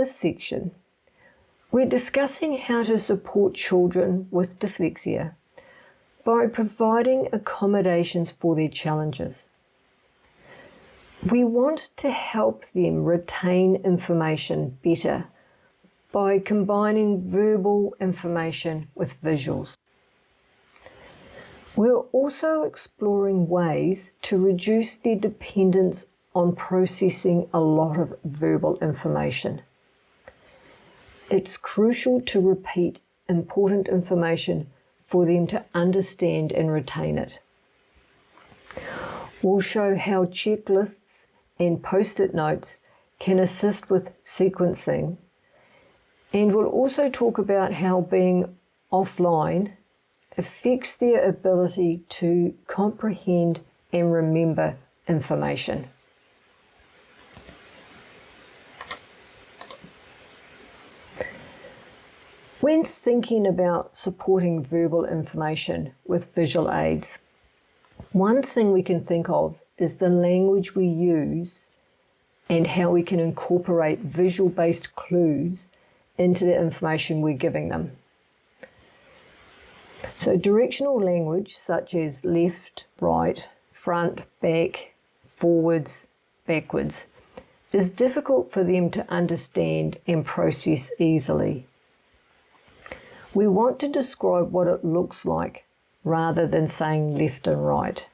this section, we're discussing how to support children with dyslexia by providing accommodations for their challenges. We want to help them retain information better by combining verbal information with visuals. We're also exploring ways to reduce their dependence on processing a lot of verbal information. It's crucial to repeat important information for them to understand and retain it. We'll show how checklists and post-it notes can assist with sequencing, and we'll also talk about how being offline affects their ability to comprehend and remember information. When thinking about supporting verbal information with visual aids, one thing we can think of is the language we use and how we can incorporate visual-based clues into the information we're giving them. So directional language such as left, right, front, back, forwards, backwards is difficult for them to understand and process easily. We want to describe what it looks like rather than saying left and right.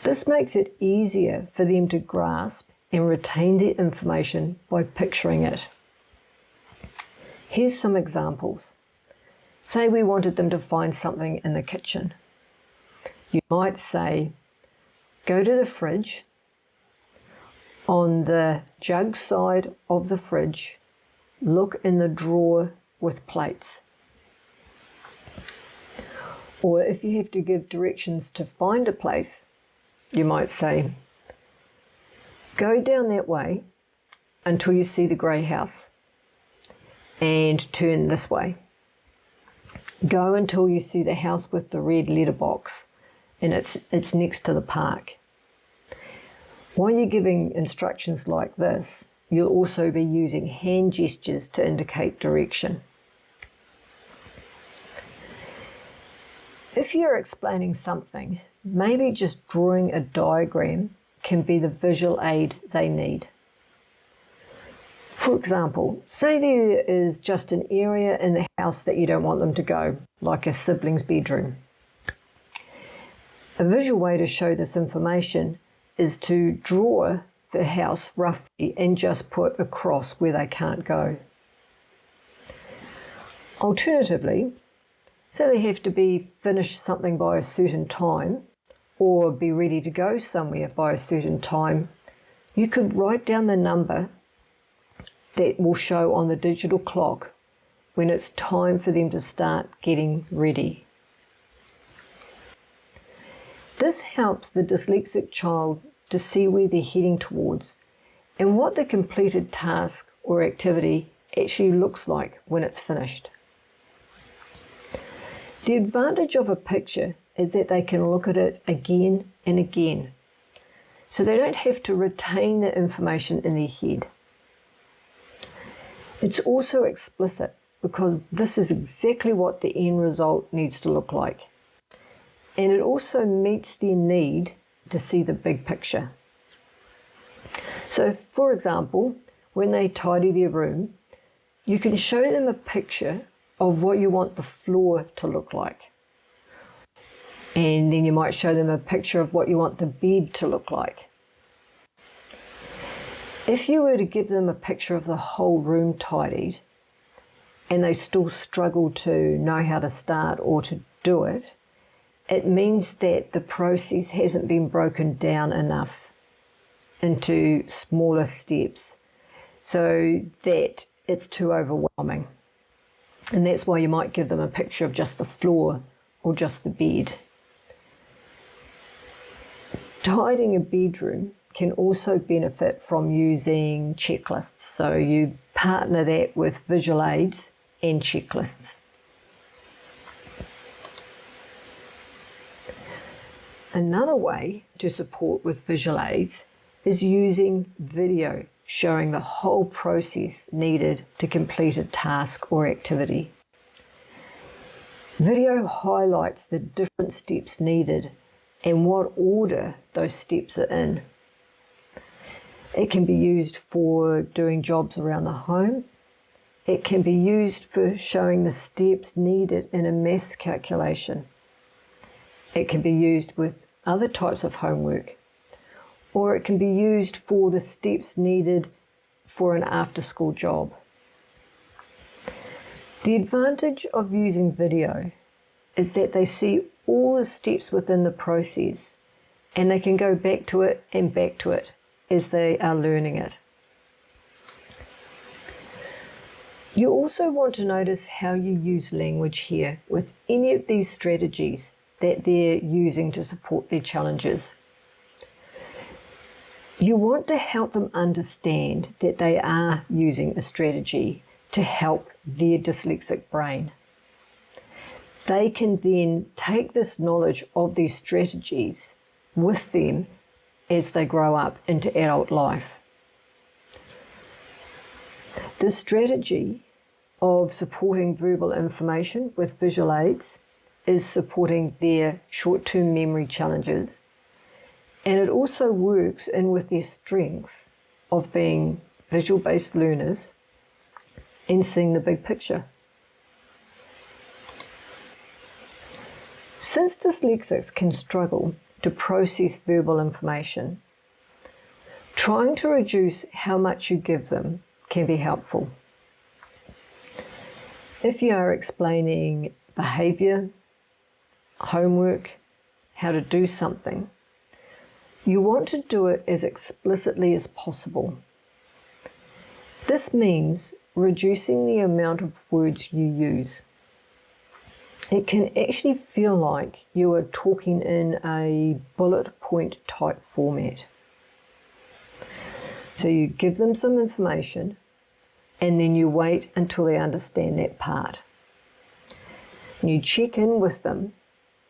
This makes it easier for them to grasp and retain the information by picturing it. Here's some examples. Say we wanted them to find something in the kitchen. You might say, go to the fridge. On the jug side of the fridge, look in the drawer with plates. Or if you have to give directions to find a place, you might say, go down that way until you see the grey house and turn this way. Go until you see the house with the red letterbox and it's next to the park. While you're giving instructions like this, you'll also be using hand gestures to indicate direction. If you're explaining something, maybe just drawing a diagram can be the visual aid they need. For example, say there is just an area in the house that you don't want them to go, like a sibling's bedroom. A visual way to show this information is to draw the house roughly and just put a cross where they can't go. Alternatively, say they have to be finished something by a certain time or be ready to go somewhere by a certain time, you could write down the number that will show on the digital clock when it's time for them to start getting ready. This helps the dyslexic child to see where they're heading towards and what the completed task or activity actually looks like when it's finished. The advantage of a picture is that they can look at it again and again, so they don't have to retain the information in their head. It's also explicit because this is exactly what the end result needs to look like. And it also meets their need to see the big picture. So for example, when they tidy their room, you can show them a picture of what you want the floor to look like. And then you might show them a picture of what you want the bed to look like. If you were to give them a picture of the whole room tidied and they still struggle to know how to start or to do it, it means that the process hasn't been broken down enough into smaller steps so that it's too overwhelming. And that's why you might give them a picture of just the floor or just the bed. Tidying a bedroom can also benefit from using checklists. So you partner that with visual aids and checklists. Another way to support with visual aids is using video showing the whole process needed to complete a task or activity. Video highlights the different steps needed and what order those steps are in. It can be used for doing jobs around the home. It can be used for showing the steps needed in a maths calculation. It can be used with other types of homework, or it can be used for the steps needed for an after-school job. The advantage of using video is that they see all the steps within the process and they can go back to it and back to it as they are learning it. You also want to notice how you use language here with any of these strategies that they're using to support their challenges. You want to help them understand that they are using a strategy to help their dyslexic brain. They can then take this knowledge of these strategies with them as they grow up into adult life. The strategy of supporting verbal information with visual aids is supporting their short-term memory challenges, and it also works in with their strengths of being visual-based learners and seeing the big picture. Since dyslexics can struggle to process verbal information, trying to reduce how much you give them can be helpful. If you are explaining behaviour, homework, how to do something, you want to do it as explicitly as possible. This means reducing the amount of words you use. It can actually feel like you are talking in a bullet point type format. So you give them some information and then you wait until they understand that part. And you check in with them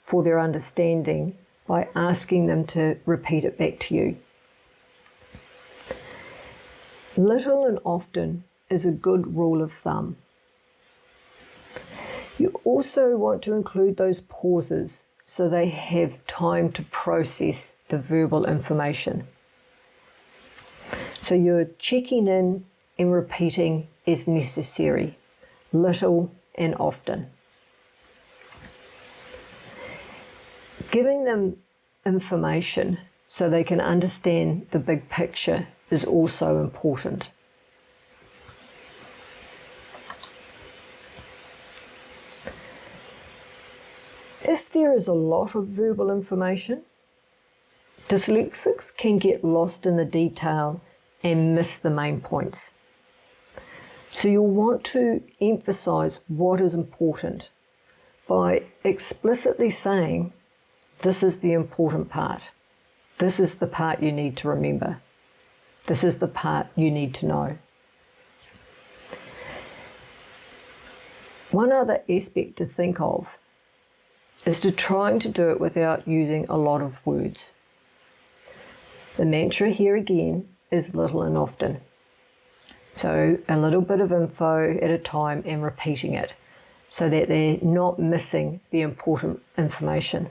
for their understanding by asking them to repeat it back to you. Little and often is a good rule of thumb. You also want to include those pauses so they have time to process the verbal information. So you're checking in and repeating as necessary, little and often. Giving them information so they can understand the big picture is also important. If there is a lot of verbal information, dyslexics can get lost in the detail and miss the main points. So you'll want to emphasize what is important by explicitly saying, this is the important part. This is the part you need to remember. This is the part you need to know. One other aspect to think of is to trying to do it without using a lot of words. The mantra here again is little and often. So a little bit of info at a time and repeating it so that they're not missing the important information.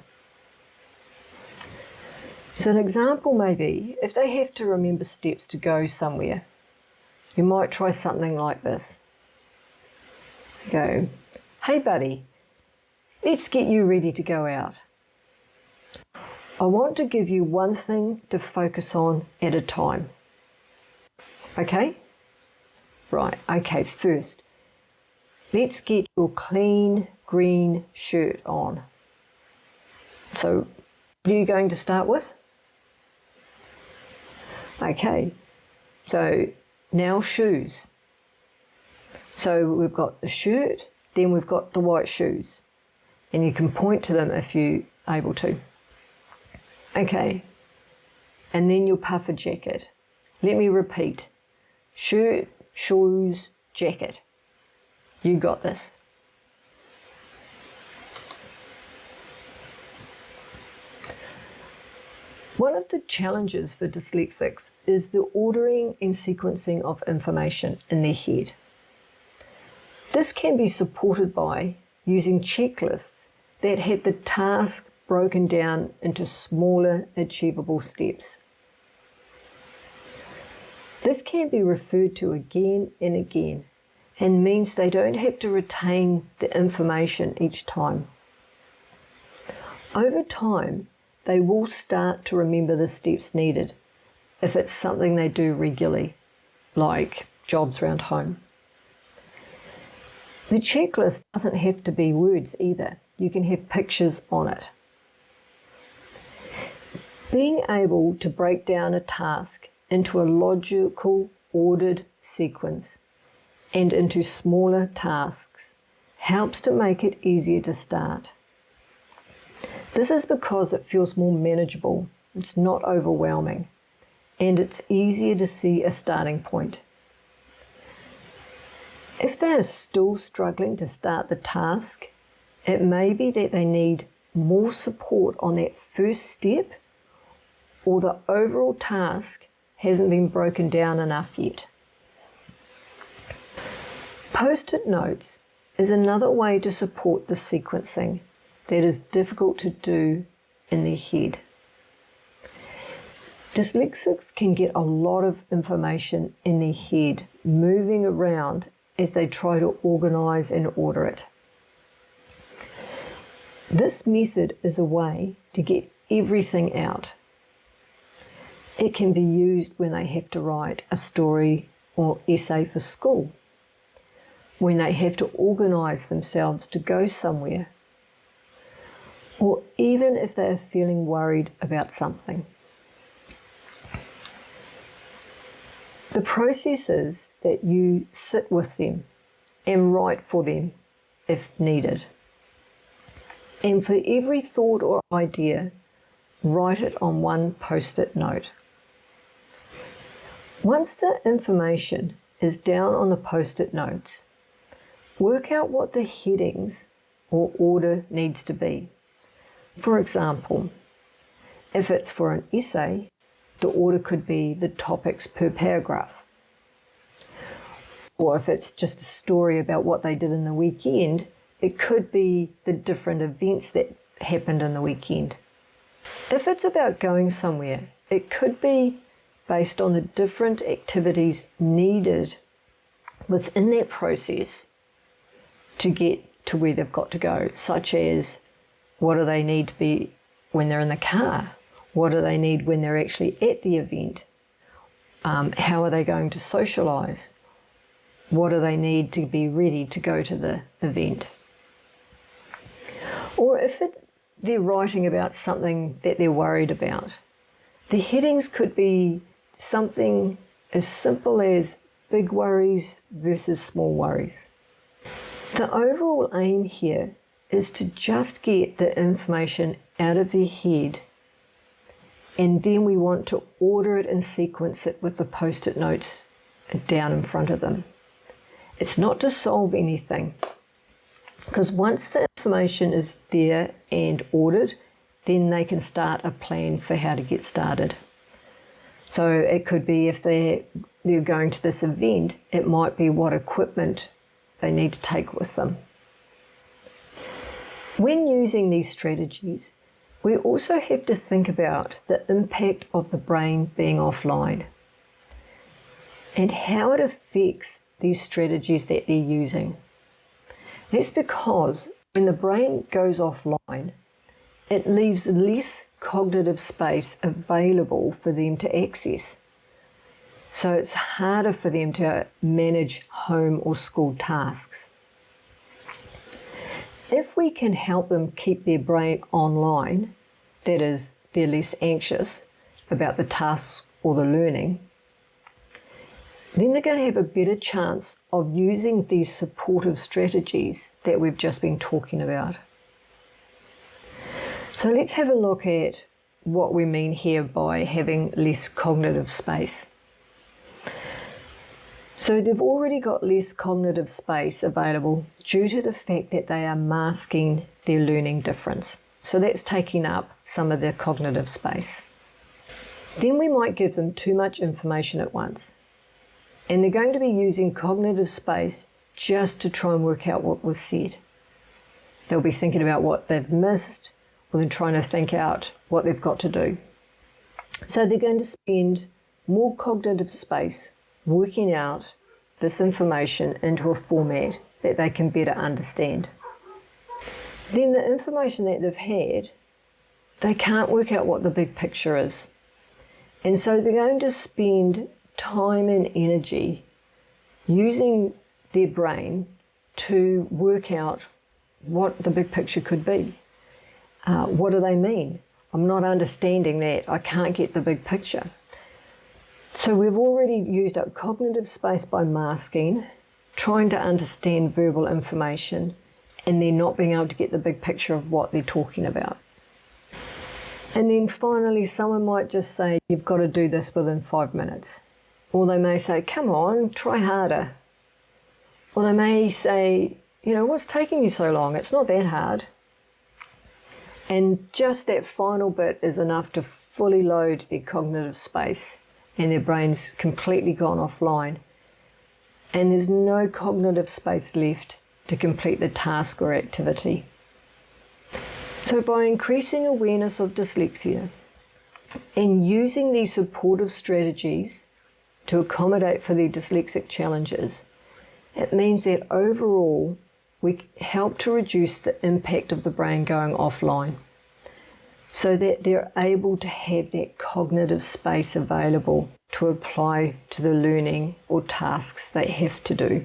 So an example may be, if they have to remember steps to go somewhere, you might try something like this. Go, hey buddy, let's get you ready to go out. I want to give you one thing to focus on at a time. Okay? Right, okay, first, let's get your clean green shirt on. So, what are you going to start with? Okay, so now shoes. So we've got the shirt, then we've got the white shoes. And you can point to them if you're able to. Okay, and then your puffer jacket. Let me repeat. Shirt, shoes, jacket. You got this. One of the challenges for dyslexics is the ordering and sequencing of information in their head. This can be supported by using checklists that have the task broken down into smaller, achievable steps. This can be referred to again and again and means they don't have to retain the information each time. Over time, they will start to remember the steps needed if it's something they do regularly, like jobs around home. The checklist doesn't have to be words either. You can have pictures on it. Being able to break down a task into a logical, ordered sequence and into smaller tasks helps to make it easier to start. This is because it feels more manageable, it's not overwhelming, and it's easier to see a starting point. If they are still struggling to start the task, it may be that they need more support on that first step, or the overall task hasn't been broken down enough yet. Post-it notes is another way to support the sequencing that is difficult to do in their head. Dyslexics can get a lot of information in their head moving around as they try to organise and order it. This method is a way to get everything out. It can be used when they have to write a story or essay for school, when they have to organise themselves to go somewhere, or even if they are feeling worried about something. The process is that you sit with them and write for them if needed. And for every thought or idea, write it on one post-it note. Once the information is down on the post-it notes, work out what the headings or order needs to be. For example, if it's for an essay, the order could be the topics per paragraph. Or if it's just a story about what they did in the weekend, it could be the different events that happened in the weekend. If it's about going somewhere, it could be based on the different activities needed within that process to get to where they've got to go, such as what do they need to be when they're in the car? What do they need when they're actually at the event? How are they going to socialise? What do they need to be ready to go to the event? Or if they're writing about something that they're worried about, the headings could be something as simple as big worries versus small worries. The overall aim here is to just get the information out of their head, and then we want to order it and sequence it with the post-it notes down in front of them. It's not to solve anything, because once the information is there and ordered, then they can start a plan for how to get started. So it could be if they're going to this event, it might be what equipment they need to take with them. When using these strategies, we also have to think about the impact of the brain being offline and how it affects these strategies that they're using. That's because when the brain goes offline, it leaves less cognitive space available for them to access. So it's harder for them to manage home or school tasks. If we can help them keep their brain online, that is, they're less anxious about the tasks or the learning, then they're going to have a better chance of using these supportive strategies that we've just been talking about. So let's have a look at what we mean here by having less cognitive space. So they've already got less cognitive space available due to the fact that they are masking their learning difference. So that's taking up some of their cognitive space. Then we might give them too much information at once. And they're going to be using cognitive space just to try and work out what was said. They'll be thinking about what they've missed, or they're trying to think out what they've got to do. So they're going to spend more cognitive space working out this information into a format that they can better understand. Then the information that they've had, they can't work out what the big picture is. And so they're going to spend time and energy using their brain to work out what the big picture could be. What do they mean? I'm not understanding that. I can't get the big picture. So we've already used up cognitive space by masking, trying to understand verbal information, and then not being able to get the big picture of what they're talking about. And then finally, someone might just say, you've got to do this within 5 minutes. Or they may say, come on, try harder. Or they may say, what's taking you so long? It's not that hard. And just that final bit is enough to fully load their cognitive space, and their brain's completely gone offline. And there's no cognitive space left to complete the task or activity. So by increasing awareness of dyslexia and using these supportive strategies to accommodate for their dyslexic challenges, it means that overall we help to reduce the impact of the brain going offline so that they're able to have that cognitive space available to apply to the learning or tasks they have to do.